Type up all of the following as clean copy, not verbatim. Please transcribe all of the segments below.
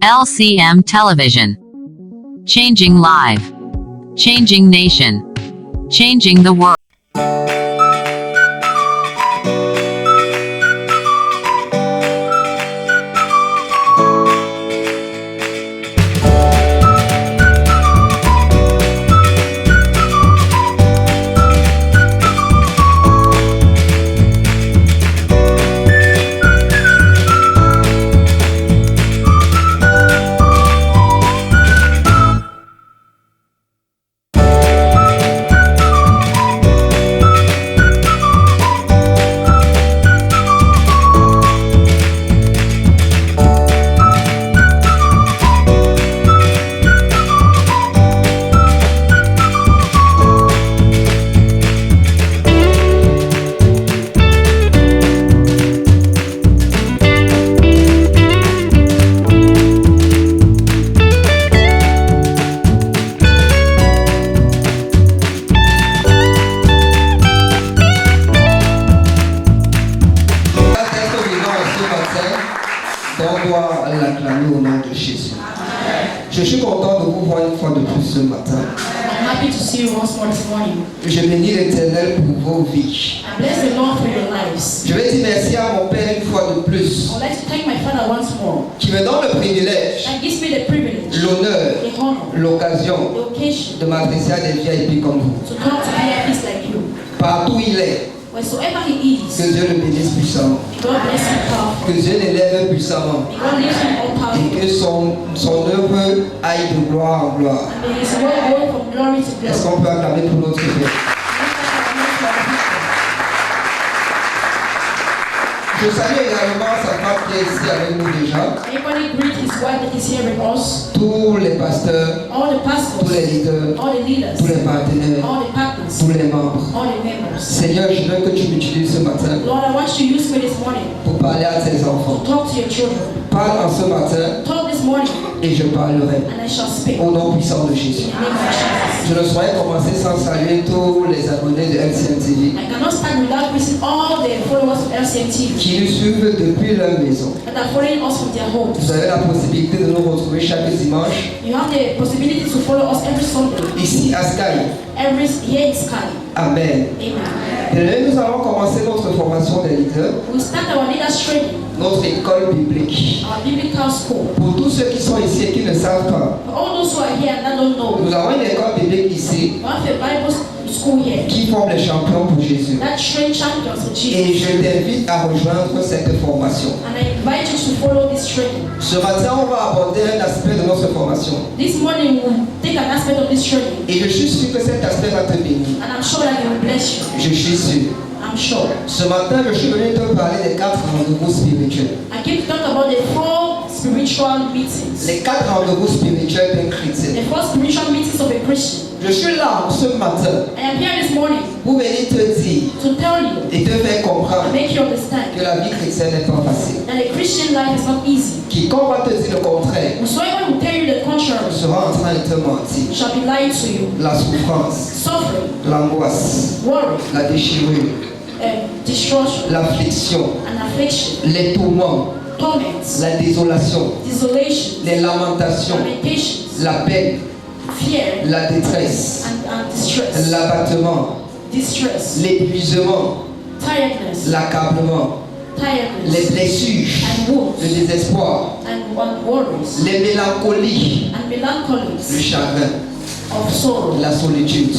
LCM Television. Changing life. Changing nation. Changing the world. On doit l'acclamer au nom de Jésus. Je suis content de vous voir une fois de plus ce matin. I'm happy to see you once more this morning. Je bénis l'Éternel pour vos vies. I bless the Lord for your lives. Je vais dire merci à mon Père une fois de plus, I would like to thank my Father once more. qui me donne le privilège, That gives me the privilege, l'honneur, the honor, l'occasion the occasion de m'adresser à des VIP comme vous. to come to VIPs like you. Partout où il est, Wheresoever he is, que Dieu le bénisse puissamment, God bless him powerfully. que Dieu l'élève puissamment God lift him all et powerfully. que son œuvre aille de gloire en gloire. And may his word go from glory to Est-ce glory. qu'on peut acclamer pour notre Père? Je salue également sa femme qui est ici avec nous déjà, Everybody greet his wife that is here with us. tous les pasteurs, All the tous pastors, les leaders, all the leaders, tous les partenaires, all the partners, tous les membres. all the members. Seigneur, je veux que tu m'utilises ce matin Lord, I want you to use me this morning pour parler à tes to enfants. talk to your children. Parle en ce matin Talk this morning, et je parlerai and I shall speak. au nom puissant de Jésus. In the name of Jesus. Je ne saurais commencer sans saluer tous les abonnés de LCN TV I cannot start without greeting all the followers of LCM TV qui nous suivent depuis leur maison. that are following us from their homes. Vous avez la possibilité de nous retrouver chaque dimanche You have the possibility to follow us every Sunday, ici à Sky. here in Sky. Amen. Amen. Et nous allons commencer notre formation des leaders, We start our leaders training, notre école biblique. our biblical school. Pour tous ceux qui sont ici et qui ne savent pas, For all those who are here and that don't know, nous avons une école biblique ici we have a Bible school here qui forme les champions pour Jésus. that train champions for Et Jesus. je t'invite à rejoindre cette formation. And I invite you to follow this training. Ce matin, on va aborder un aspect de notre formation. This morning we'll take an aspect of this training, Et je suis sûr que cet aspect va te bénir. and I'm sure that it will bless you. Je suis sûr. I'm sure. Ce matin, je suis venu te parler des 4 rendez-vous spirituels. I came to talk about the 4 spiritual meetings. Les 4 rendez-vous spirituels d'un chrétien. The 4 spiritual meetings of a Christian. Je suis là ce matin I am here this morning pour venir te dire to tell you, et te faire comprendre make you understand que la vie chrétienne n'est pas facile. that a Christian life is not easy. Quiconque va te dire le contraire Whosoever will tell you the contrary sera en train de te mentir. shall be lying to you. La souffrance, Suffering, l'angoisse, worry, la déchirure, destruction, l'affliction, and affliction, les tourments, torments, la désolation, desolation, les lamentations, lamentations, la peine, fear, la détresse, and distress, l'abattement, distress, l'épuisement, tiredness, l'accablement, les tiredness, blessures, and wounds, le désespoir, and worries, les mélancolies, and le melancholies chagrin, of sorrow, la solitude.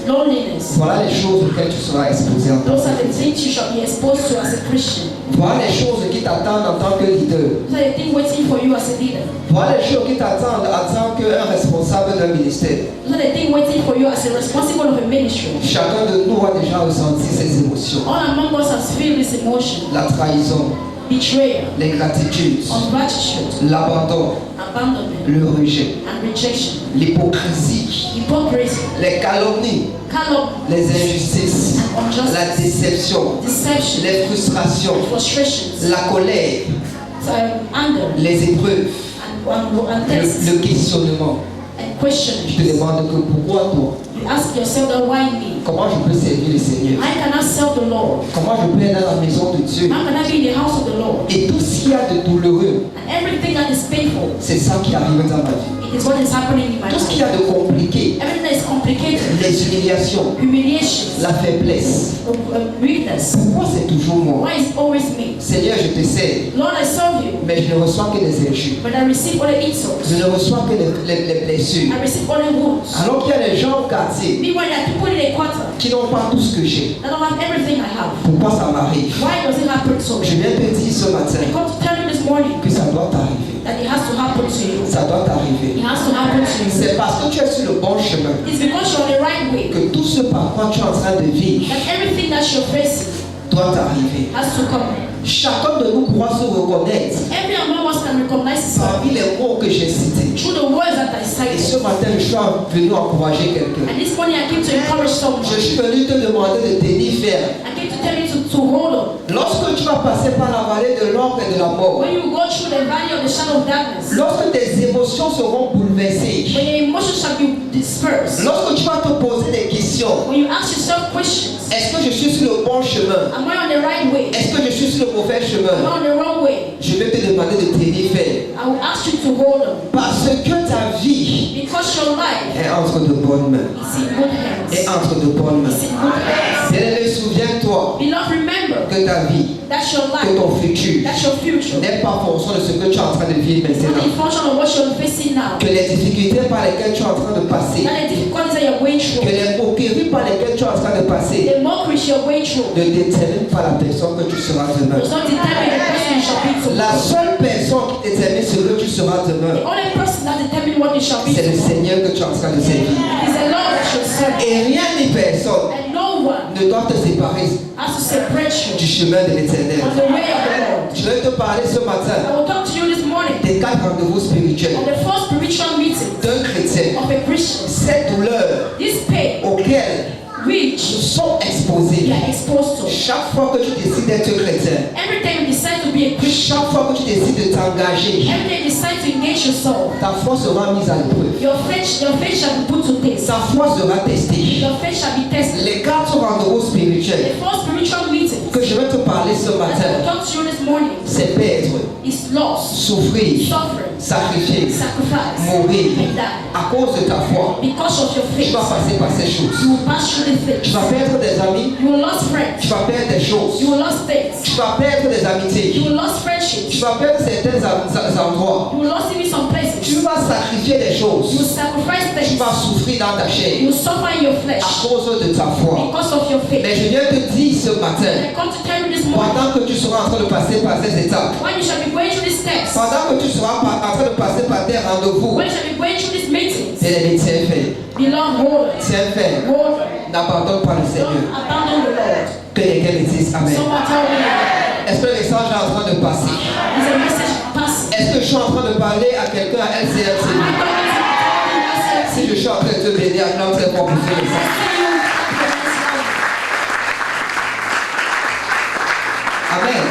loneliness. Voilà les choses auxquelles tu seras exposé en tant Those que are the chrétien. things you shall be exposed to as a Christian. Voilà les choses qui t'attendent en tant que leader. Those are the things waiting for you as a leader. Voilà les choses qui t'attendent en tant qu'un responsable d'un ministère. Those are the things waiting for you as a responsible of a ministry. Chacun de nous a déjà ressenti ces émotions. All among us has felt this emotion, La trahison, betrayal, l'ingratitude, ungratitude, l'abandon, abandonment, le rejet, and rejection, l'hypocrisie, hypocrisy, les calomnies, calumny, les injustices, and injustice, la déception, deception, les frustrations, frustrations, la colère, anger, les épreuves, and tests, le questionnement, and question Tu te it. demandes que pourquoi toi? You ask yourself that why me? Comment je peux servir le Seigneur? I cannot serve the Lord. Comment je peux être dans la maison de Dieu? How can I be in the house of the Lord? Et tout ce qu'il y a de douloureux, And everything that is painful, c'est ça qui arrive dans ma vie. it is what is happening in my Tout ce qu'il y life. a de compliqué, Everything that is complicated, les humiliations, humiliations, la faiblesse, weakness. pourquoi c'est toujours moi? Why is it always me? Seigneur, je te sers, Lord, I serve you, mais je ne reçois que des injures. but I receive only insults. Je ne reçois que les blessures. I receive only wounds. Alors qu'il y a des gens au quartier Meanwhile, there are people in a quarter qui n'ont pas tout ce que j'ai. that don't have everything I have. Pourquoi ça m'arrive? Why does it happen to Je me? viens te dire ce matin I come to tell you this morning que ça doit t'arriver. that it has to happen to you. Ça doit t'arriver. It has to happen to you. C'est parce que tu es sur le bon chemin It's because you're on the right way que tout ce par quoi tu es en train de vivre that everything that you're facing doit t'arriver. has to come. Chacun de nous pourra se reconnaître Every among us can recognize himself parmi les mots que j'ai cités. through the words that I Et cited. ce matin, je suis venu encourager quelqu'un. And this morning I came to encourage someone. Je suis venu te demander de tenir ferme. I came to tell you to hold on. Lorsque tu vas passer par la vallée de l'ombre et de la mort, When you go through the valley of the shadow of darkness, lorsque tes émotions seront bouleversées, when your emotions shall be dispersed, lorsque tu vas te poser des questions, when you ask yourself questions, est-ce que je suis sur le bon chemin? am I on the right way? Est-ce que je suis sur le mauvais Am I chemin? on the wrong way? Je vais te demander de tenir ferme. I will ask you to hold on. Parce que ta vie Because your life est entre de bonnes mains. is in good Est hands. entre de bonnes It's mains. in good hands. Bien-aimé, souviens-toi Beloved, remember que ta vie, that your que life, ton futur that your future, n'est pas en fonction de ce que tu es en train de vivre is not maintenant. in function of what you're facing now. Que les difficultés par lesquelles tu es en train de passer, That the difficulties that you're going que through, les moqueries par lesquelles tu es en train de passer, the mockeries you're going through, ne déterminent pas la personne que tu seras demain. does not determine the person you shall be La tomorrow. seule personne qui détermine ce que tu seras The demain, only person that determines what you shall be c'est le tomorrow Seigneur que tu es en train de servir. is the Lord that you're serving. Et rien ni personne And no one ne doit te séparer has to separate du you chemin de l'éternel. on the way of the Lord. Je vais te parler ce I matin will talk to you this morning des 4 rendez-vous spirituels on the first spiritual meeting d'un chrétien. of a Christian. Cette douleur This pain auxquelles which nous sommes you exposés are exposed to. chaque fois que tu décides d'être chrétien, Every time you decide to be a Christian, chaque fois que tu décides de t'engager, every time you decide to engage yourself, ta foi sera mise à l'épreuve. your faith shall be put to test. Ta foi sera testée. Your faith shall be tested. Les 4 rendez-vous The spirituels first spiritual meeting que je vais te parler ce that I will matin, talk to you this morning c'est perdre, is loss, souffrir, suffering, sacrifier, sacrifice, mourir. and die. À cause de ta foi, Because of your tu faith, vas passer par ces choses. you will pass through the Tu things. vas perdre des amis, You will lose tu friends. vas perdre des choses, You will lose things. tu vas perdre des You amitiés, will lose tu friendships. vas perdre certains endroits, You will lose even some tu places. vas sacrifier des You will choses, sacrifice tu things. vas souffrir dans ta You chair will suffer in your à flesh cause de ta foi. because of your faith. Mais je viens te dire ce matin, And I come to tell you this morning, pendant que tu seras en train de passer par ces étapes, when you shall be going through these steps, pendant que tu seras en train de passer par tes rendez-vous, when you shall be going through these meetings, bien-aimé, tiens fait, beloved, hold on. tiens fait, Hold on. n'abandonne pas le Don't Seigneur. abandon the Lord. Que quelqu'un me dise Amen. Someone tell me that. Est-ce que le message est en train de passer? It's a message passing. Est-ce que je suis en train de parler à quelqu'un à LCLC? Si je suis en train de te bénir, acclame très fort pour ce message. Amen.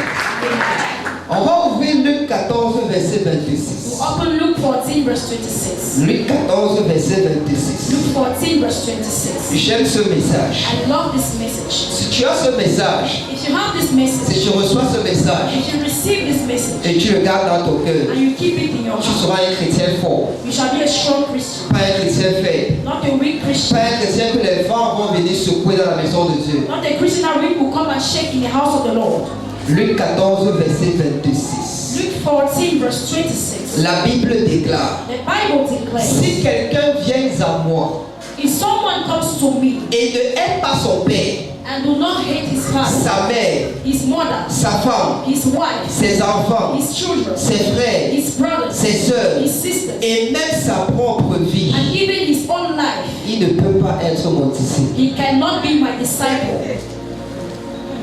On va ouvrir Luc 14, verset 26. Open Luke 14, verse 26. Luc 14, verset 26. Luke 14, verse 26. J'aime ce message. I love this message. Si tu as ce message, If you have this si message, tu reçois ce message if you receive this message, et tu le gardes dans ton cœur, and you keep it in your tu heart, seras un chrétien fort, you shall be a strong Christian, pas un chrétien faible, not a weak Christian, pas un chrétien que les vents vont venir secouer dans la maison de Dieu. not a Christian that weak will come and shake in the house of the Lord. Luc 14, verset 26. Luke 14, verse 26. La Bible déclare, The Bible declares, si quelqu'un vient à moi if someone comes to me et ne aime pas son père, and do not hate his father, sa mère, his mother, sa femme, his wife, ses enfants, his children, ses frères, his brothers, ses sœurs, his sisters, et même sa propre vie, and even his own life, il ne peut pas être mon disciple. he cannot be my disciple.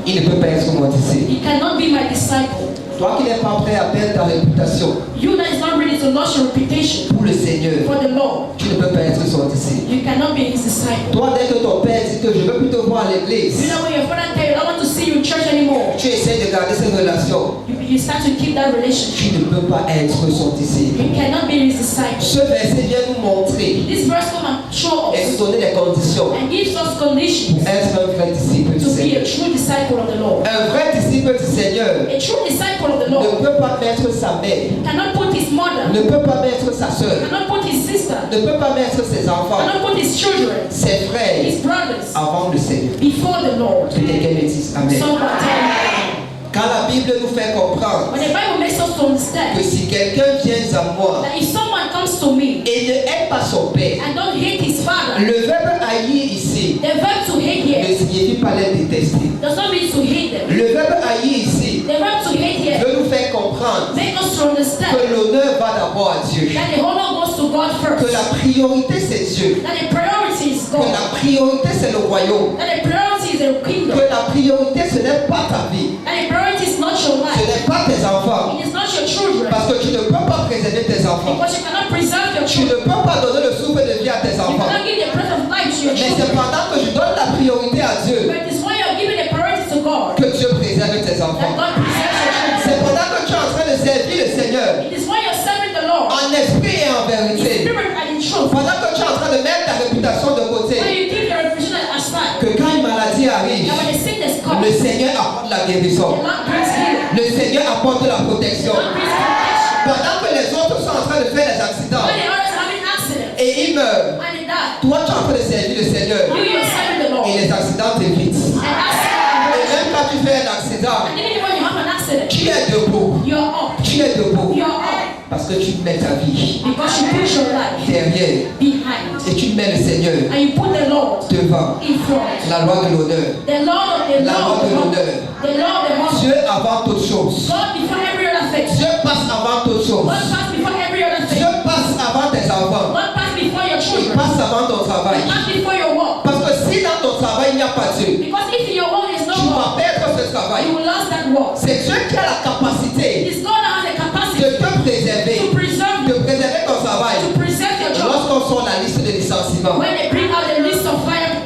Il ne peut pas être mon disciple. He cannot be my disciple. Toi qui n'es pas prêt à perdre ta réputation You that is not ready to lose your reputation pour le Seigneur, for the Lord, tu ne peux pas être son disciple. you cannot be his disciple. Toi, dès que ton père dit que je veux plutôt voir à You l'église, know when your father tell you, I don't want to see you in church anymore, tu essaies de garder cette relation. you you start to keep that relationship, tu ne peux pas être son disciple. you cannot be his disciple. Ce verset vient nous montrer This verse come and show et nous us donner les conditions and gives us conditions pour être un vrai disciple du to be Seigneur. a true disciple of the Lord. Un vrai disciple du Seigneur A true disciple of the ne Lord peut pas mettre sa mère, cannot put his mother, ne peut pas mettre sa soeur, cannot put his sister, ne peut pas mettre ses enfants, cannot put his children, ses frères his brothers avant le Seigneur. before the Lord. Que quelqu'un me dise Amen. Someone tell me. Quand la Bible nous fait comprendre When the Bible makes us to que understand si quelqu'un vient à moi that if someone comes to me et ne hait pas son père, and don't hate his father, le verbe haïr ici the verb to hate ne here signifie pas les détester. does not mean to hate them. Le verbe haïr ici The verb to hate here veut nous faire comprendre make us to understand que l'honneur va d'abord à Dieu, that the honor goes to God que first, la priorité c'est Dieu, that the priority is que God, la priorité c'est le royaume, that the priority is the kingdom, que la priorité ce n'est pas ta vie, that the priority is not your ce life, n'est pas tes enfants, it is not your children, parce que tu ne peux pas préserver tes enfants, because you cannot preserve your tu ne children, peux pas donner le souffle de vie à tes you enfants. cannot give the breath of life to your Mais c'est children, pendant que je donne la priorité à Dieu but it is when you are giving the priority to God que Dieu préserve tes that enfants. God preserves your children. C'est pendant que tu es en train de servir le Seigneur It is when you're serving the Lord en esprit et en in vérité, spirit and in truth, pendant que tu es en train de mettre ta réputation de when côté, you keep your reputation aside, que quand une maladie arrive, and when the sickness comes, le Seigneur apporte la the guérison, Lord brings healing, le Seigneur apporte la the protection. Lord brings protection. Pendant que les autres sont en train de faire des accidents When the others having accidents et ils meurent, and they die, toi tu es en train de servir le Seigneur you're serving the Lord. et les accidents t'évitent. And accident, Et même quand tu fais un accident, and even when you have an accident, tu es debout, you're up, tu es debout you're up, parce que tu mets ta vie because you put your life derrière behind, et tu mets le Seigneur and you put the Lord devant. in front. La loi de l'honneur, The Lord of the la loi Lord, de l'honneur. the Lord, the Lord, Dieu avant toute chose. God before every other thing. Dieu passe avant toute chose. God pass before every other thing. Dieu passe avant tes enfants. God pass before your Il children. passe avant ton travail. Pass before your work. Parce que si dans ton travail il n'y a pas Dieu, Because if in your work is no tu vas God, perdre ce you travail. will lose that work. C'est Dieu qui a la capacité It is God that has the de capacity te préserver, to preserve de you, préserver ton travail. to preserve your job. Lorsqu'on sort la liste de licenciements. When they bring out the list of fire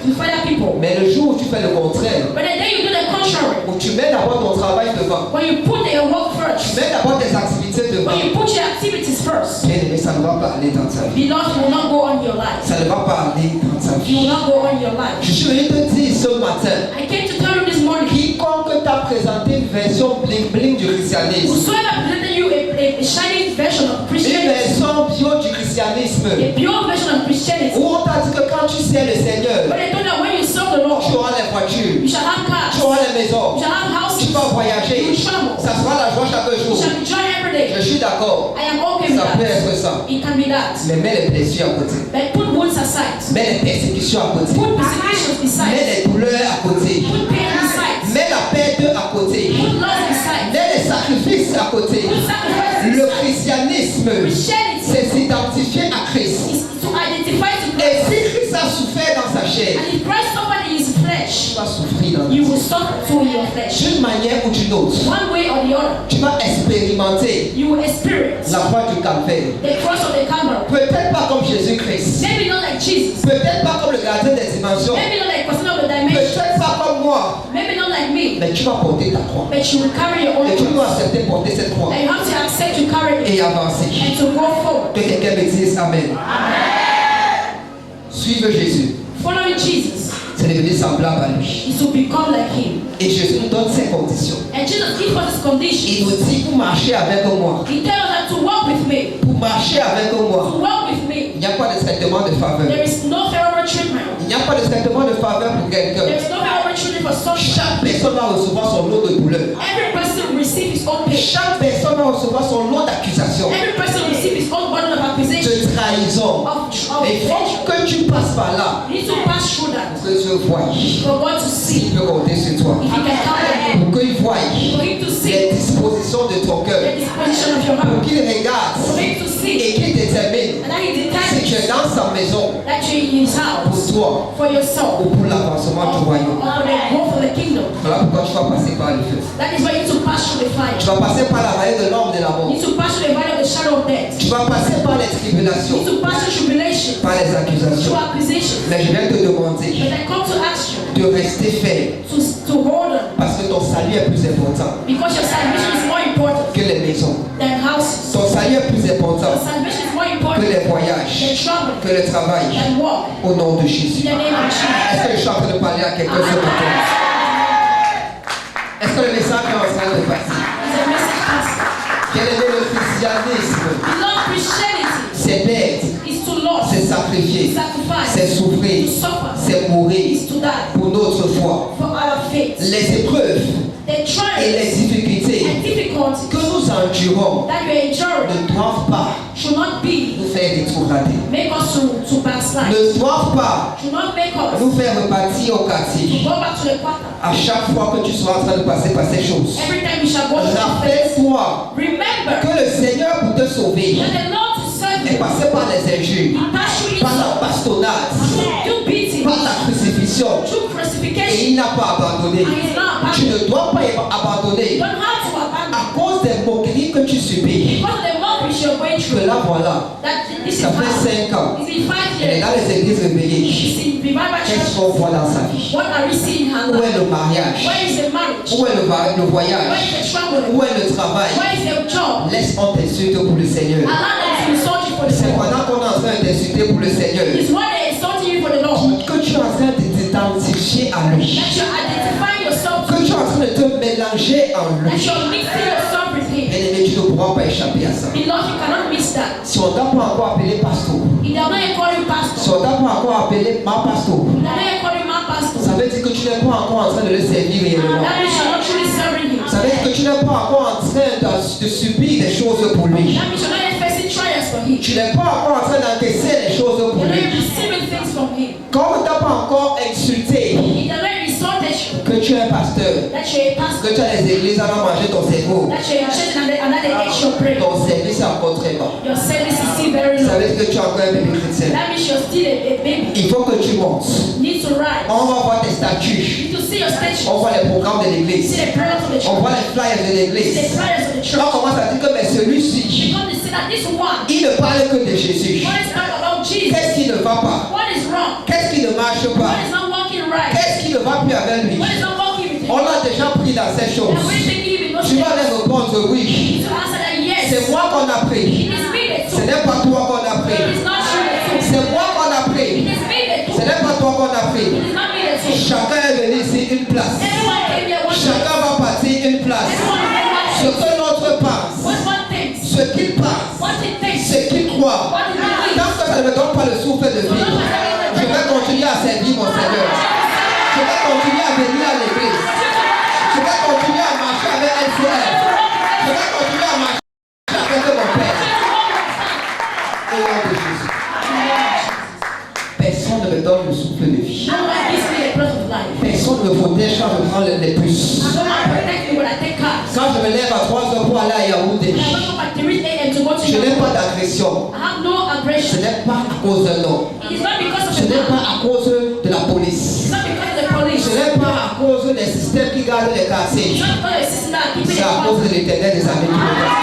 people. Mais le jour où tu fais le contraire, But the day you do the contrary, où tu mets d'abord ton travail devant, when you put your work tu first, mets d'abord tes activités devant, when you put your activities first, bien aimé, ça ne va pas aller dans ta vie. Beloved, will not go on your life. Ça ne va pas aller dans ta You will vie. not go on your life. Je suis venu te dire ce matin, I came to tell you this morning, quiconque t'a présenté une version bling-bling du christianisme, whosoever presented you a shining version of une Christianity, version bio du christianisme, a pure version of Christianity, où on t'a dit que quand tu sers le Seigneur, but they told that when you serve the Lord, tu auras les voitures, you shall have cars, tu auras les maisons, you shall have houses, tu vas voyager, you will travel, ça sera la joie chaque you jour. shall be joy every day. Je suis d'accord, I am okay with ça peut that. être ça, It can be that. mais mets les blessures à côté, But put wounds aside. mets les persécutions à côté, Put persecutions mets aside. les douleurs à côté, Put pain aside. mets la perte à côté, Put loss aside. mets les sacrifices à côté. Put sacrifices Le aside. christianisme, Christianity c'est s'identifier à Christ. is to identify to Et Christ. si Christ a souffert dans sa chair, And if Christ suffered in his tu flesh, vas souffrir dans you ta will vie. suffer too in your flesh. D'une manière ou d'une autre, One way or the other, tu vas expérimenter you will experience la croix du calvaire. the cross of the Calvary. Peut-être pas comme Jésus-Christ, Maybe not like Jesus. peut-être pas comme le gardien des dimensions, Maybe not like person of the dimension. peut-être pas comme moi, Maybe not like me. mais tu vas porter ta croix. But you will carry your own Et tu dois cross. accepter porter cette croix And you have to accept to carry it et avancer. and to go forward. Que quelqu'un me dise Amen. Suivre Jésus, Following Jesus c'est devenir semblable à lui. is to become like him. Et Jésus nous donne ses conditions. And Jesus gives us his condition. Il nous dit pour marcher avec moi, He tells us that to walk with me. pour marcher avec moi, To walk with me. il n'y a pas de traitement de faveur. There is no favorable treatment. Il n'y a pas de traitement de faveur pour quelqu'un. There is no favorable treatment for someone. Chaque personne va recevoir son lot de douleur. Every person will receive his own pain. Chaque personne va recevoir son lot d'accusations, Every person will receive his own burden of accusation. de trahison. Of Et il faut vengeance. que tu passes par là You need to pass through that pour que Dieu voie. for God to see. Il peut compter sur toi. If he can count on you. Pour qu'il voie For him to les see dispositions de ton the cœur. disposition of your Pour heart. qu'il regarde For him to see et qu'il détermine and that he si determines tu es dans sa maison that you're in his pour house toi for yourself. ou pour l'avancement du royaume. Or for the growth of the kingdom. Voilà pourquoi tu vas passer par le feu. That is why you need to pass through the fire. Tu vas passer par la vallée de l'ombre de la mort. You need to pass through the valley of the shadow of death. Tu vas passer par les You tribulations, need to pass through tribulation, par les accusations. through accusations. Mais je viens te demander But I come to ask you de rester ferme to hold on parce que ton salut est plus important. because your salvation is more important rejoices. Ton salut est plus important Your salvation is more que important les than voyages, travel, que le travail. than work. Au nom de In Jésus. the name of Jesus. Est-ce que je suis en train de parler à quelqu'un ce matin? Est-ce que le message est en train de passer? It's a message passing. Quel est le christianisme? Beloved, Christianity C'est d'être, is to love, c'est sacrifier, sacrifice, c'est to souffrir, suffer, c'est mourir is to die pour notre foi. for our faith. Les épreuves The et les trials difficultés and difficulties que nous endurons that we endure ne doivent pas should not be nous faire rétrograder, make us to backslide. ne doivent pas Should not make us nous faire repartir au quartier. go back to the quarter. À chaque fois que tu seras en train de passer par ces choses, Every time we shall go to the place, rappelle-toi remember que le Seigneur pour te sauver that the Lord to serve est you, passé par les injures, He passed through par la insult, bastonnade, through beating, par la crucifixion, through et crucifixion, il n'a pas abandonné. and He's not Tu abandoned. ne dois pas You abandonner don't have to abandon à cause des moqueries que tu subis. because of the mockery you're going Que through. là, voilà, That this is ça fait hard. 5 ans. It's been 5 Elle est years. dans les églises réveillées. She's in revival Qu'est-ce church. qu'on voit dans sa vie? What are we seeing in her Où est life? le mariage? Where is the marriage? Où est le Where voyage? is the travel? Où est le travail? Where is the job? Laisse on t'insulte pour le Seigneur. Allow them to insult you for the C'est Lord. pendant qu'on est en train d'insulter pour le Seigneur It's when they insulting you for the Lord que tu es en train de t'identifier à lui. that you're identifying yourself Que to, tu es en train de te mélanger en that lui. you're mixing yourself with Him. Bien-aimé, tu ne pourras pas échapper à ça. Beloved, you cannot miss that. Si on t'a pas encore appelé pasteur, If they're not calling si pastor, on t'a pas encore appelé ma pasteur, if they're not calling my pastor, ça veut dire que tu n'es pas encore en train de le servir réellement. that means you're not truly serving Him. Ça veut dire que tu n'es pas encore en train de subir des choses pour lui. That means you're not facing trials for Him. Tu n'es pas encore en train d'encaisser les choses pour You're not lui. receiving things from Him. Quand on ne t'a pas encore insulté If they're not insulted you, que tu es un pasteur, that you're a pastor, que tu as les églises à manger ton cerveau, that you're a church and they ate your prayer, ton service est encore très bas. your service is still very Ça low. veut dire que tu es encore un bébé chrétien. That means you're still a baby. Il faut que tu montes. You need to rise. On va voir tes You statuts. need to see your statue. On voit les programmes de l'église. See the prayers of the On church. voit les flyers de See the l'église. prayers of the On church. commence à dire que mais celui-ci, Because they say that this one, il ne parle que de Jésus. what is not about Jesus? Qu'est-ce qui ne va pas? What is wrong? Qu'est-ce qui ne marche What pas? is not working right? Qu'est-ce qui ne va plus avec lui? What is not working with On you? a déjà pris dans ces And choses. what is taking you in those Tu vas steps? les répondre oui. To answer that yes, C'est moi qu'on a pris. it is me that Ce took. n'est pas toi qu'on a It pris. is not you that took. C'est moi qu'on a It pris. is me that Ce took. n'est pas toi qu'on a pris. It is not me that took. Chacun est venu ici une place. Everyone came here one day. Chacun va partir une place. Everyone came Ce one day. que l'autre pense, What one thinks. ce qu'il pense, What it thinks. ce qu'il croit. What it believes. Tant que ça ne me donne pas le souffle de vie, je vais continuer à servir mon Seigneur. Je vais continuer à venir à l'église. Je vais continuer à marcher avec LCR. Je vais continuer à marcher avec mon Père. Au nom de Jésus. Personne ne me donne le souffle de vie. No one gives me the breath of life. Personne ne me protège quand je prends les puces. No one protects me when I take cars. Quand je me lève à 3 heures pour aller à Yaoundé, I wake up at 3 a.m. to go to je n'ai the pas d'agression. I have no Ce aggression. n'est pas à cause d'un homme. It is not because of Ce the n'est man. pas à cause de la police. It's not because of the police. Ce n'est pas à cause des systèmes qui gardent les quartiers. It's not because of the system that keeping C'est à cause de l'éternel des amis qui me garde.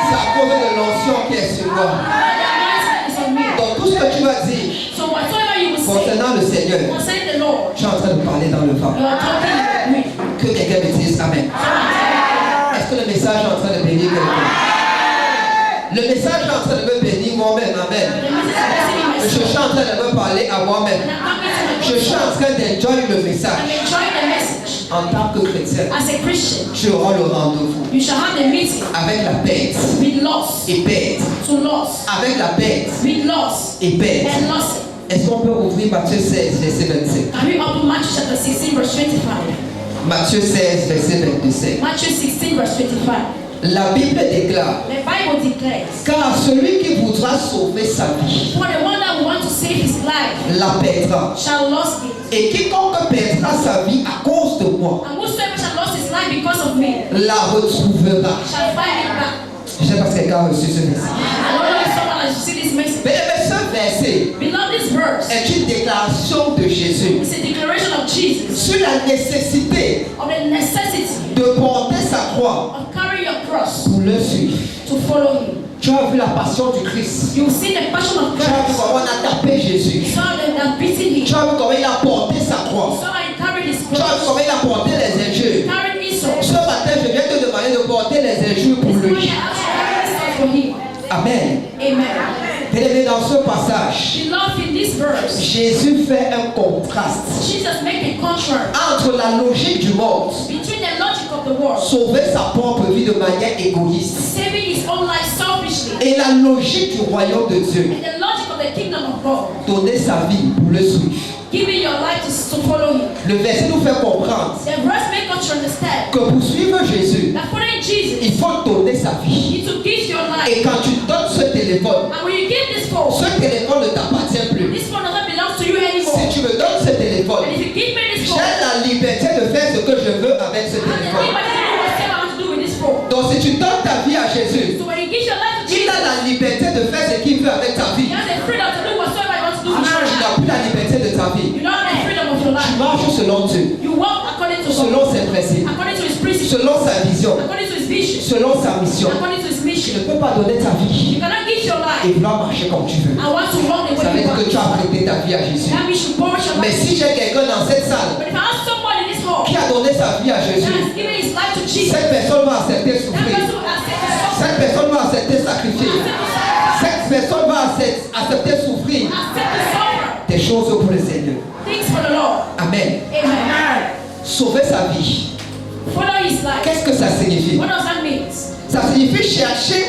C'est à cause de l'onction qui est sur moi. Donc tout ce que tu vas dire So whatever you will say concernant le Seigneur, concerning the Lord, tu es en train de parler dans le vent. you are talking with. Que quelqu'un me dise Amen. Est-ce que le message est en train de bénir quelqu'un? Le message est en train de me bénir moi-même. Amen. The message is blessing in my Je soul. suis en train de me parler à moi-même. And I'm talking to Je my suis en train d'enjoy le I'm message. enjoying the message. En tant que chrétien, As a Christian, tu auras le rendez-vous you shall have the meeting avec la bête with loss et bête. to loss, Avec la bête with loss et bête. and loss. Est-ce qu'on peut ouvrir Matthieu 16, verset 25? Can we open Matthew chapter 16, verse 25? Matthieu 16, verset 25. Matthew 16, verse 25. La Bible déclare, The Bible declares, car celui qui voudra sauver sa vie, for the one that will want to save his life la perdra. shall lose it. Et quiconque perdra sa vie à cause de moi, And whosoever shall lose his life because of me la retrouvera. shall find it back. Je ne sais pas si quelqu'un a reçu ce message. I don't know if someone has seen this message. Mais ce verset Beloved, this verse est une déclaration de Jésus is a declaration of Jesus sur la nécessité of the necessity de porter sa croix of carrying your cross pour le suivre. to follow him. Tu as vu la passion du Christ. You've seen the passion of Tu as vu Christ. comment on a tapé Jésus. You saw them that beating him. Tu as vu comment il a porté sa You croix. saw him carry his Tu as vu cross. comment il a porté les injures. Carrying insults. Ce matin, je viens te demander de porter les réjouir pour This morning, lui. I have to start for him. Amen. Amen. Bien-aimé, dans ce passage, Beloved, in this verse, Jésus fait un contraste Jesus make a contrast entre la logique du monde, between the logic of the world, sauver sa propre vie de manière égoïste, saving his own life selfishly, et la logique du royaume de Dieu, and the logic of the kingdom of God, donner sa vie pour le suivre. giving your life to follow him. Le verset nous fait comprendre The verse make us understand que pour suivre Jésus, that following Jesus, il faut donner sa you vie. need to give your life. Et quand tu donnes ce téléphone, And when you give this phone, ce téléphone ne t'appartient plus. this phone doesn't belong to you anymore. Si tu me donnes ce téléphone, And if you give me this j'ai phone, la liberté de faire ce que je veux avec ce I'm the téléphone. liberty to do whatever I want to do with this phone. Donc si tu donnes ta vie à Jésus, So when you give your life to il Jesus, a la liberté de faire ce qu'il veut avec ta vie. he has the freedom to do whatsoever he wants to do with your Tu life. n'as plus la liberté de ta vie. You don't have the freedom of your Tu life. marches selon Dieu, You walk according to selon God, ses principes, according to his principles, selon sa vision, according to his vision, selon sa mission. according to his Tu mission. ne peux pas donner ta vie You cannot give your life et vouloir marcher comme tu veux. and want to walk the Ça veut way you dire que want. tu as prêté ta vie à Jésus. That means you pour your Mais life. si j'ai quelqu'un dans cette salle But if I have someone in this hall qui a donné sa vie à that Jésus, has given his life to Jesus, cette personne va accepter that souffrir. person will accept the suffering, Cette personne va accepter sacrifier. Cette personne va accepter souffrir accept the suffering. des choses pour le Seigneur. Things for the Lord. Amen. Amen. Sauver sa vie. Follow his life. Qu'est-ce que ça signifie? What does that mean? Ça signifie chercher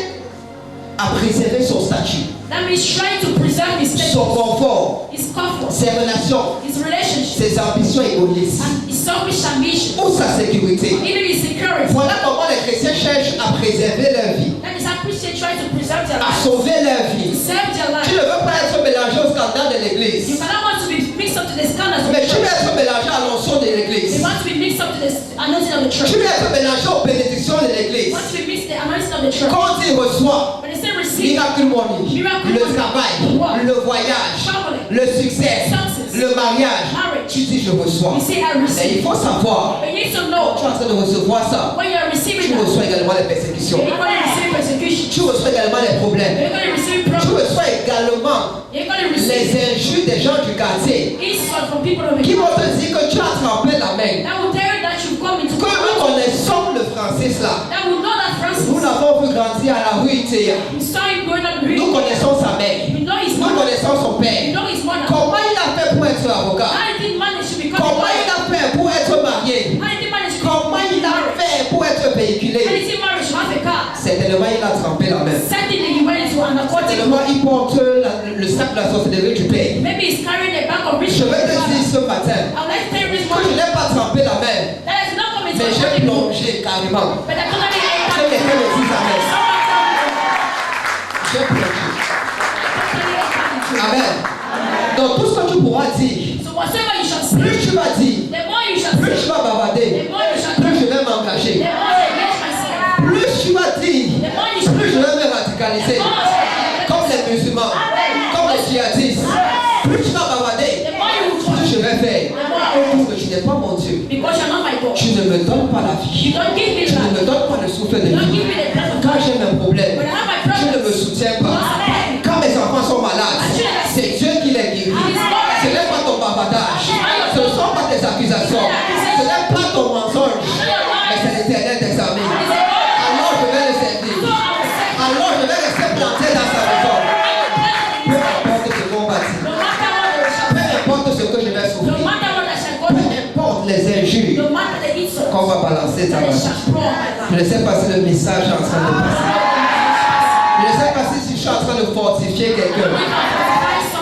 à préserver son statut, That means trying to preserve his son status, confort, his comfort, ses relations, his relationship, ses ambitions égoïstes and his selfish ambition, ou sa sécurité. even his security. Voilà comment les chrétiens cherchent à préserver leur vie, That is how Christians try to preserve their à life, sauver leur to vie. save their Tu life. ne veux pas être mélangé au scandale de You l'église, cannot want to be mixed up to the scandals of mais the tu veux church. être mélangé à l'onction de You l'église. want to be mixed up to the anointing of the church. Tu veux être mélangé aux bénédictions de You l'église. want to be mixed to the anointing of the church. Quand il reçoit When they say receive, miracle money, le travail, le voyage, le succès, le mariage, tu dis je reçois. you say I Mais receive. il faut savoir, But you need to tu es know en train de recevoir ça, when you are receiving tu that, reçois également les persécutions, you're going to receive persecution. tu reçois également les problèmes, You're going to receive tu problems. reçois également You're going to les receive injures des gens du quartier insult from people of qui the vont te dire que tu as trempé la main, that will tell you that you've come into que nous connaissons le Francis là. that will know that Francis, Nous l'avons vu grandir à la rue Itéa. you saw him going on the Nous road. connaissons sa mère, You know his nous mother. connaissons son You père. know his mother. Comment il a fait pour être avocat? How did he manage to become a Comment il lawyer? a fait pour être marié? How did he manage to Comment il a married? fait pour être How véhiculé? did he manage to have a car? Certainement, il a trempé la main. Certainly he went into an aquatic. Certainement, il porte le sac de la sorcellerie du père. Maybe he's carrying a bag of rich Je vais te dire ce matin I would like to tell you this que je morning n'ai pas trempé la main, that has not come into mais an j'ai aquatic. plongé carrément. But I totally Que quelqu'un me dise Amen. J'ai plongé. Amen. Donc, tout ce que tu pourras dire, So whatever you shall say, plus tu vas dire, the more you shall plus say, tu vas bavarder, the more you shall plus do, je vais m'engager. the more I engage myself, Plus tu vas dire, the more you shall plus je do, vais me radicaliser. the more I shall Comme les musulmans, comme les djihadistes. Plus tu vas bavarder, the more you will plus trust, je vais faire. the more I Parce will que tu n'es pas mon Dieu. because you're not my God. Tu ne me donnes pas la You vie. don't give me Tu ne life. me donnes pas le souffle de You don't vie. give me the breath of Quand God. j'ai un problème, When I have my tu ne me problems, soutiens pas. Quand mes enfants sont malades, c'est Dieu qui les guérit. Ce n'est pas ton bavardage. Ce ne sont pas tes accusations. Ce n'est pas ton mensonge. Mais c'est l'Éternel des armées. Alors je vais le servir. Alors je vais rester planté dans sa maison. Peu importe ce qu'on va dire. no matter what they shall Peu importe ce que je vais no souffrir. matter what I shall go Peu through, importe les injures no matter the insults qu'on va balancer dans that la they vie. shall pour on my life. Je ne sais pas si le message est en train de passer. Je ne sais pas si je suis en train de fortifier quelqu'un.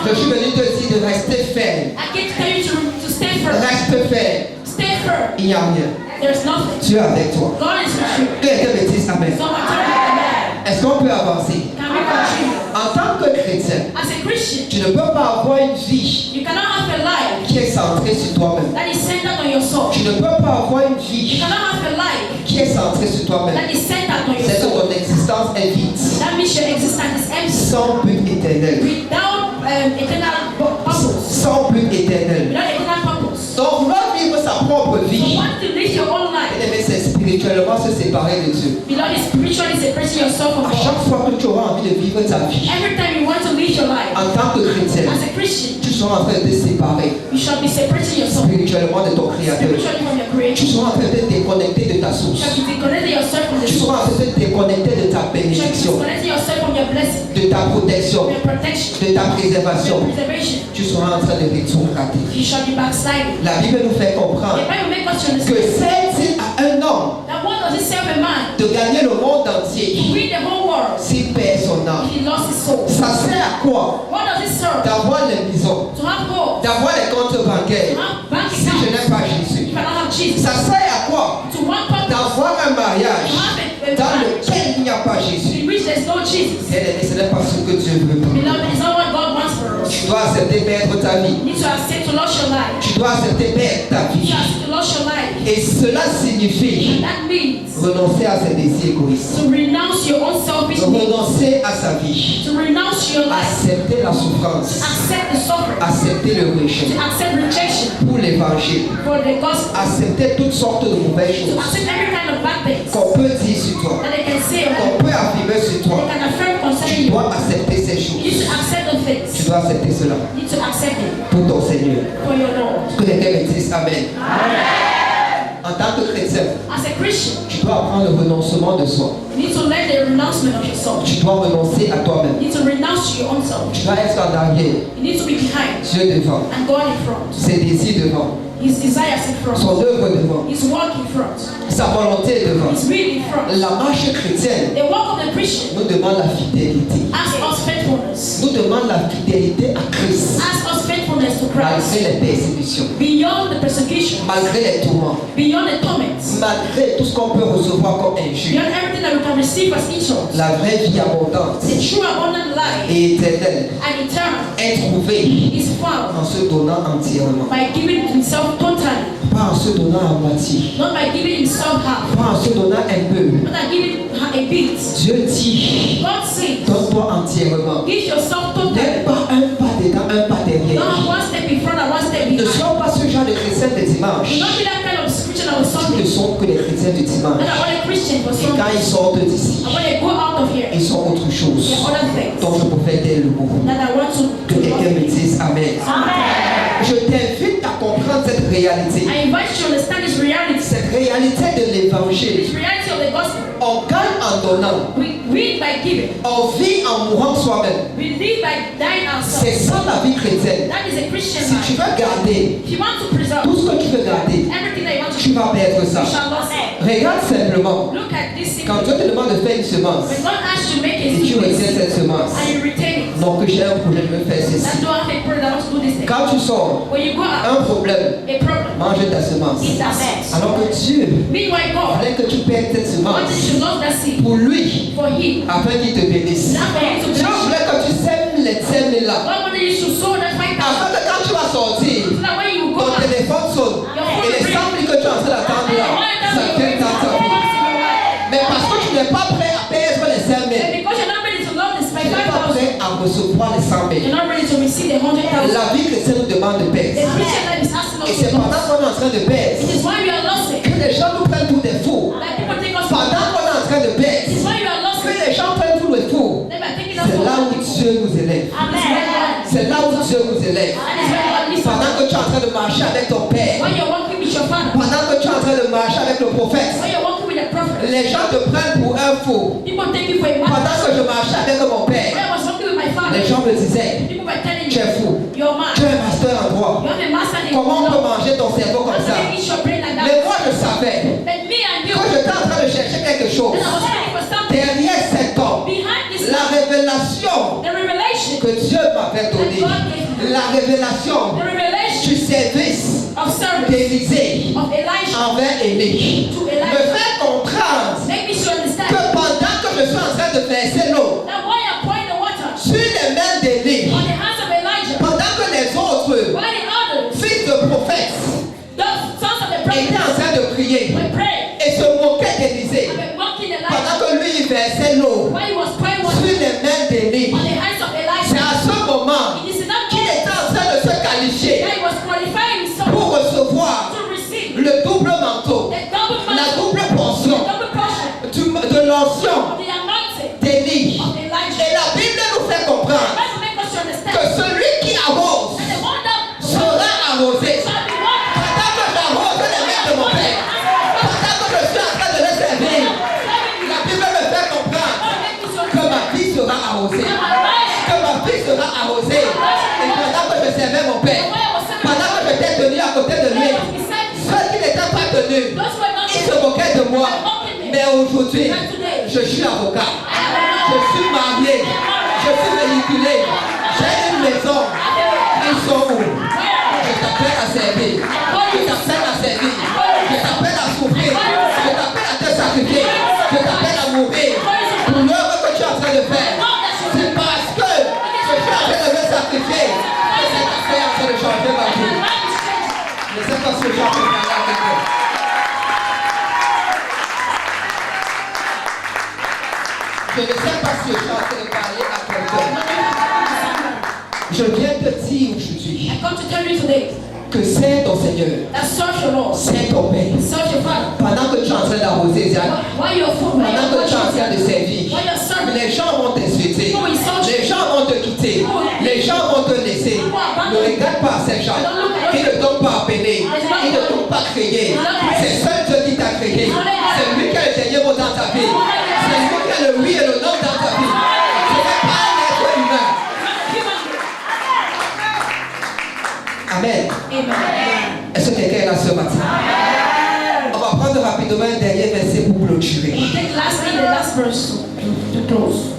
Je suis venu te dire de rester ferme. I can't tell you to stay firm. Reste ferme. Stay firm. Il n'y a rien. There's nothing. Dieu est avec toi. God is with you. Que quelqu'un me dise Amen. So my turn. Est-ce qu'on peut avancer? Can we continue? En tant que chrétien, As a Christian, tu ne peux pas avoir une vie you cannot have a life qui est centrée sur toi-même. that is centered on your soul. Tu ne peux pas avoir une You vie cannot have a life qui est centrée sur toi-même. that is centered on your C'est que soul. ton existence est vide, That means your existence is empty. sans but éternel. Without eternal purpose. Sans but éternel. Without eternal purpose. Donc, vouloir vivre sa propre So vie, want to live your own life. c'est spirituellement se séparer de Dieu. Beloved, spiritually separating yourself from À God. chaque fois que tu auras envie de vivre ta vie Every time you want to live your life en tant que chrétien, as a Christian, tu seras en train de te séparer you shall be separating yourself spirituellement de ton Créateur. spiritually from your Tu Creator. seras en train de te déconnecter de ta You source. shall be disconnecting yourself from the Tu seras en source. train de te déconnecter de ta You shall be bénédiction, disconnecting yourself from your blessing, de ta protection, from your protection, de ta préservation. from your preservation. Tu seras en train de rétrograder. You shall be backsliding. La Bible nous fait comprendre The Bible makes us to que understand c'est à un homme that what does it save a man de gagner le monde to entier win the whole world s'il perd son âme. if he lost his soul? Ça sert à quoi? What does it serve? D'avoir les maisons, To have hope, d'avoir les comptes to bancaires have bank si je n'ai accounts, pas if Jésus. I don't have Jesus, Ça sert à quoi? to one purpose, D'avoir un mariage to have a dans marriage lequel il n'y a pas Jésus. in which there's no Jesus. Bien-aimé, ce n'est pas ce que Dieu veut pour nous. Beloved, it's not what God wants for us. Tu dois accepter perdre ta vie. You need to accept to lose your life. Tu dois accepter perdre ta You need vie. to accept to lose your life. Et cela signifie That means renoncer à ses désirs égoïstes. to renounce your own selfish needs, Renoncer à sa vie. to renounce your life, Accepter la souffrance. accept the suffering, Accepter le rejet to accept rejection pour l'évangile. for the gospel, Accepter toutes sortes de mauvaises to choses accept every kind of bad things qu'on peut dire sur toi, that they can say or qu'on peut affirmer sur they toi. can affirm concerning Tu you. dois accepter ces You need choses. to accept the Tu things. dois accepter cela You need to accept it pour ton Seigneur. for your Lord. Que quelqu'un me dise Amen. En tant que chrétien, As a Christian, tu dois apprendre le renoncement de soi. you need to learn the renouncement of yourself. Tu dois renoncer à toi-même. You need to renounce your own self. Tu dois être en arrière, You need to be behind Dieu devant, and God in front. ses désirs devant, His desires in front. son œuvre devant, His work in front. sa volonté devant. His will in front. La marche chrétienne The work of the Christian nous demande la fidélité. asks us faithfulness. Nous demande la fidélité à Christ. Asks us faithfulness to Christ. Malgré les persécutions, Beyond the persecution, malgré les tourments, beyond the torments, malgré tout ce qu'on peut recevoir comme injure. beyond everything that we can receive as insults. La vraie vie abondante The true abundant life et éternelle and eternal est trouvée is found en se donnant entièrement. by giving himself totally, Pas en se donnant à moitié, not by giving himself half, pas en se donnant un peu. not by giving a bit. Dieu dit, God says, donne-toi entièrement. give yourself N'aie totally. pas un pas dedans, un pas Don't derrière. have one step in front and one step Ne behind. sois pas ce genre de chrétien de Do dimanche. not be that kind of Christian on Ils ne Sunday. sont que les chrétiens du dimanche. That are only Christian for Et Sunday. quand ils sortent d'ici, And when they go out of here, ils sont autre chose. there are other things Donc je prophétais le mot. that I want Que quelqu'un me dise Amen. Je t'invite à comprendre cette réalité. I invite you to understand this reality. Cette réalité de l'évangile. This reality of the gospel. On gagne en donnant. We win by giving. On vit en mourant soi-même. We live by dying C'est ourselves. ça la vie chrétienne. That is a Christian Si tu life. veux garder If you want to preserve tout ce que tu veux garder, everything that you want to tu vas perdre you ça. shall lose it. Regarde simplement. Look at this Quand simple. Dieu te demande de faire une semence When God asks you to make a et tu retiens seed cette semence, and you retain it, donc j'ai un projet, je veux faire that's ceci. don't have a prayer that wants to do this thing. Quand tu sors, When you go out, un problème, a problem, mange ta semence. eat that seed. Alors que Dieu Meanwhile, God voulait que tu perdes cette wanted semence you to lose that seed pour lui, for Him. afin qu'il te bénisse. Not for Him to Dieu bless you. voulait que tu sèmes les sèmes là, God wanted you to sow that 5,000 afin que quand tu vas sortir, so that when you go ton out, téléphone sonne et les samples que tu es en train d'attendre là, ça vient dans ta vie. Mais parce que tu n'es pas prêt à perdre les 5 000, And because you're not ready to love this tu n'es pas 5,000, prêt à recevoir les 100 000. you're not ready to receive the 100,000. La vie chrétienne nous demande de The perdre. Christian life is asking Et us c'est to lose. pendant qu'on est en train de perdre It is why we are losing. que les gens nous prennent pour des fous. That people take us for Pendant qu'on est en train de It is perdre why you are que losing. les gens prennent pour des fous. They are taking us C'est for là où Dieu nous élève. C'est là où Dieu nous élève. That is why you are listening. Pendant que tu es en train de marcher avec ton père, When you're walking with your father, pendant que tu es en train de marcher avec le prophète, when you're walking with the prophet, les gens te prennent pour un fou. people take you for a man. Pendant que je marchais avec mon When père, I was walking with my father, les gens me disaient, people were telling tu es you, fou, you're mad. tu es un master en droit. You have a master in Comment on peut law. manger ton cerveau How comme to ça? eat your brain like Mais that? moi je savais But me and you, que j'étais en train de chercher quelque chose. then I was looking for something Derrière cet homme, behind this la révélation the revelation, que Dieu m'avait donnée, la révélation the revelation du service of service d'Élisée of Elijah envers Élie to me Elijah. fait comprendre Make me to understand que pendant que je suis en train de verser l'eau that while you're pouring the water sur les mains d'Élie, on the hands of Elijah, pendant que les autres while the others, fils de prophètes the sons of the étaient prophets, en train de prier were praying et se moquaient d'Élisée, and were mocking pendant Elijah, que lui il versait l'eau while he was pouring sur water les mains d'Élie, on the hands of c'est Elijah. à ce moment It is in that qu'il moment était en train de se qualifier that he was qualifying himself pour recevoir to receive le double manteau, the double la mantle, double portion l'onction of the anointing d'Élie. of Elijah. Et la Bible nous fait comprendre Try to make us to que understand celui qui arrose that the one that sera arrosé. shall be one. Pendant que j'arrose les mains de mon Père, pendant que je suis en train de le servir, la Bible me fait comprendre que ma vie sera arrosée. Que ma vie sera arrosée. Et pendant que je servais mon Père, pendant que j'étais tenu à côté de lui, ceux qui n'étaient pas tenus, ils se moquaient de moi. Mais aujourd'hui, je suis avocat. Je suis marié. Je suis véhiculé. J'ai une maison. Ils sont où? Je t'appelle à servir. Je t'appelle à servir. Je t'appelle à souffrir. Je t'appelle à te sacrifier. Je t'appelle à mourir. Pour l'œuvre que tu es en train de faire. C'est parce que je suis en train de me sacrifier. Et c'est en train de changer ma vie. Je ne sais pas si je suis en train de parler avec vous. Je ne sais pas si je suis en train de parler à quelqu'un. Je viens te dire aujourd'hui I come to tell you today que c'est ton Seigneur, that serve your Lord, c'est ton Père. serve your Father. Pendant que tu es en train d'arroser, Isaac, While you're full, while pendant que you're tu es en train de worshiping, servir, while you're serving, les gens vont t'insulter, les gens vont te quitter, les gens vont te laisser. Ne regarde pas ces gens. Ils ne t'ont pas appelé, ils ne t'ont pas créé. C'est seul Dieu qui t'a créé. C'est lui qui a le dernier mot dans ta vie. C'est lui qui a le oui et le non dans ta vie. Ce n'est pas un être humain. Amen. Amen. Est-ce que quelqu'un est là ce matin? On va prendre rapidement un dernier verset pour clôturer. Take lastly the last verse to close.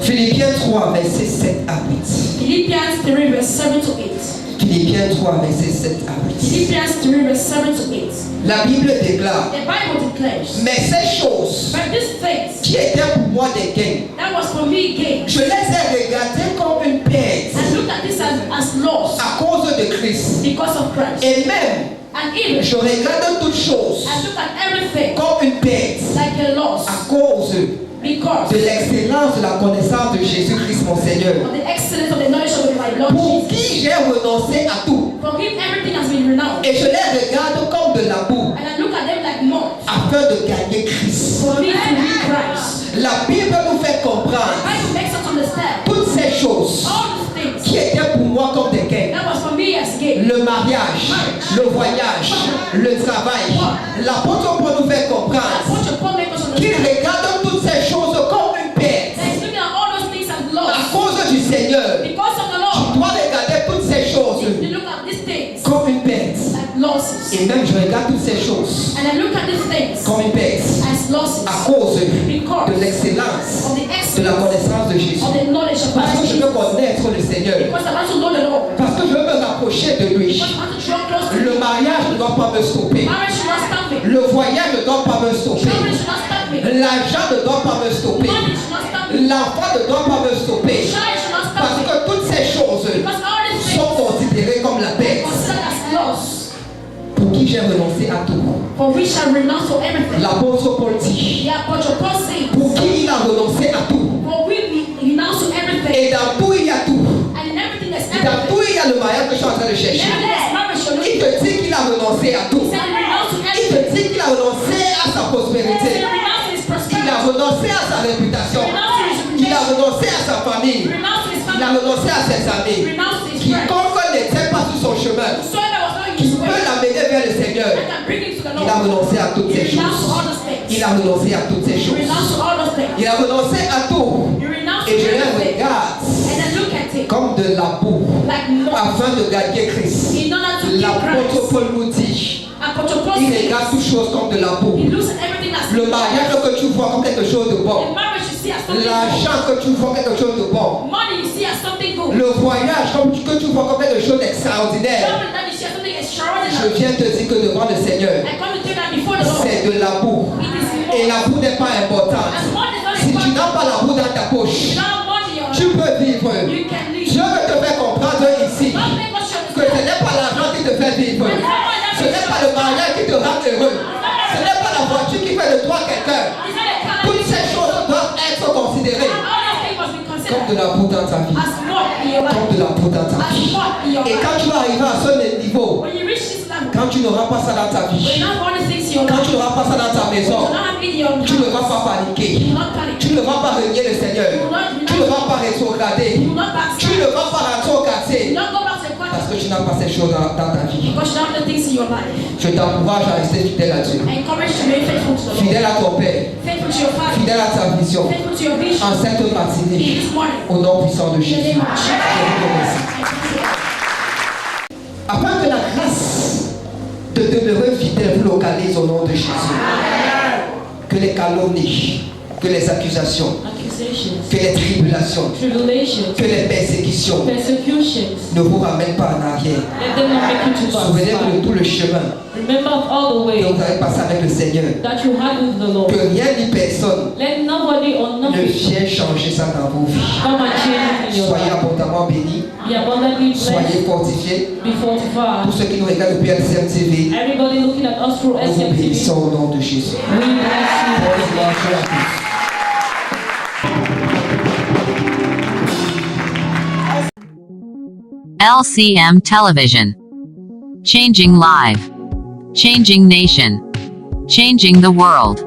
Philippiens 3, verset 7 à 8. Philippians 3 verse 7 to 8. Philippiens 3, verset 7 à 8. Philippians 3 verse 7 to 8. La Bible déclare, The Bible declares, mais ces choses but these things qui étaient pour moi des gains, that was for me gain, je les ai regardées comme une perte and look at this as loss à cause de Christ. because of Christ. Et même, And even je regarde toutes choses I look at everything comme une perte like a loss à cause because de l'excellence de la connaissance de Jésus-Christ mon Seigneur, of the excellence of the knowledge of my Lord pour Jesus. qui j'ai renoncé à tout. For him everything has been renounced. Et je les regarde comme de la boue And I look at them like moth afin de gagner Christ. for me to win Christ. La Bible nous fait The comprendre Bible makes us understand toutes ces choses all these things qui étaient pour moi comme des gains. that was for me as gain. Le mariage, le voyage, le travail. L'apôtre Paul nous fait comprendre Apostle Paul makes us qu'il understand regarde toutes ces choses comme une perte that he's looking at all those things as à loss cause du Seigneur. because of the Tu Lord. dois regarder toutes ces choses You look at these things comme une perte. like losses. Et même je regarde toutes ces choses And I look at these things comme une perte as losses à cause because de l'excellence of the de la excellence connaissance de Jésus. of the knowledge of Parce que Christ je veux Jesus. connaître le Seigneur. Because I want to know the Lord. Parce que je veux me rapprocher de lui. Because I want to draw close to Le him. mariage ne doit pas me stopper. Marriage should not stop me. Le voyage ne doit pas me stopper. Children should not stop me. L'argent ne doit pas me stopper. Money should not stop me. L'enfant ne doit pas me stopper. Child should not Parce stop me. que toutes ces choses Because all these things sont considérées comme la are perte. considered as loss. Pour qui j'ai renoncé à tout. For we shall renounce for everything. L'apôtre Paul dit. The Apostle Paul says, Pour qui il a renoncé à tout. for we renounce to everything. Et dans tout il y a tout. And in everything there's Et dans everything. tout il y a le mariage que je suis en train de In chercher. everything there's marriage you're Il looking te dit qu'il a renoncé à for. tout. He said he renounced to Il te everything. dit qu'il a renoncé à sa He prospérité. said he renounced his Il a prosperity. renoncé à sa réputation. He renounced his Il a reputation. renoncé à sa famille. He renounced his Il a family. renoncé à ses He amis. renounced his friends. Quiconque n'était pas sur son chemin, Whosoever was not qui his peut way, l'amener vers le Seigneur, I can bring him to the il a Lord. renoncé à toutes ces He renounced to all choses. those things. Il a renoncé à toutes ces He choses. renounced to all those things. Il a renoncé à tout. He renounced Et to je les everything. regarde And I look at it comme de la boue like moth afin de gagner Christ. in order to keep L'apôtre Christ. Paul nous dit, Apostle Paul il says, regarde toutes choses comme de la boue. he looks at everything as Le mariage que tu vois comme quelque chose de in bon. marriage you see as something good. L'argent que tu vois quelque chose de bon. Money you see as something good. Le voyage que tu vois comme quelque chose d'extraordinaire. Traveling that you see as something Je extraordinary. viens te dire que devant le Seigneur, I come to tell you that before the Lord, c'est de la boue. it is Et more. la boue n'est pas importante. And money is not Si tu important. n'as pas la boue dans ta poche, Without money, tu peux vivre. you can live. Je veux te faire comprendre ici Don't make us que ce n'est pas l'argent qui te fait vivre. Ce n'est pas le mariage qui te rend heureux. Ce n'est pas la voiture qui fait de toi quelqu'un. It's not a car. Toutes ces choses doivent être considérées All these things must be comme considered de la boue dans ta vie. as more in your Comme life. de la boue dans ta As vie. more in your Et life. quand tu vas arriver à ce niveau, When you reach this level, quand tu n'auras pas ça dans ta when vie, you have all these things things in your Quand life. tu n'auras pas ça dans ta You maison, will not have it in your tu ne vas house. pas paniquer. You will not panic. Tu ne vas pas renier le Seigneur. Tu ne vas pas rétrograder. You will not Tu backslide. ne vas pas rentrer au You quartier. will not go back to the Parce quarter. que tu n'as pas ces choses dans ta vie. Because you don't have the things in your life. Je t'encourage à rester fidèle à Dieu. I encourage you to be faithful to the Lord. Fidèle à ton Père. Faithful to your family. Fidèle à ta vision. Faithful to your vision. En cette matinée. This morning. Au nom puissant de In the Jésus. name of Jesus. Je vous remercie. I thank you. Afin que la grâce de demeurer fidèle vous localise au nom de Jésus. Que les calomnies, que les accusations, Accusations, que les tribulations, tribulations, que les persécutions persecutions, ne vous ramènent pas en arrière. let them not make you to Souvenez-vous backslide. de tout le chemin Remember of all the que way vous avez passé avec le Seigneur. that you had with the Lord. Que rien ni personne Let nobody or ne nothing vienne changer ça dans vos vies. come and change it in your Soyez life. abondamment bénis. Be abundantly blessed, Soyez fortifiés. be fortified. Pour ceux qui nous regardent depuis LCMTV, Everybody looking at us through nous vous SMTV, bénissons au nom de Jésus. we bless you. Bonne dimanche à tous. LCM Television. Changing life. Changing nation. Changing the world.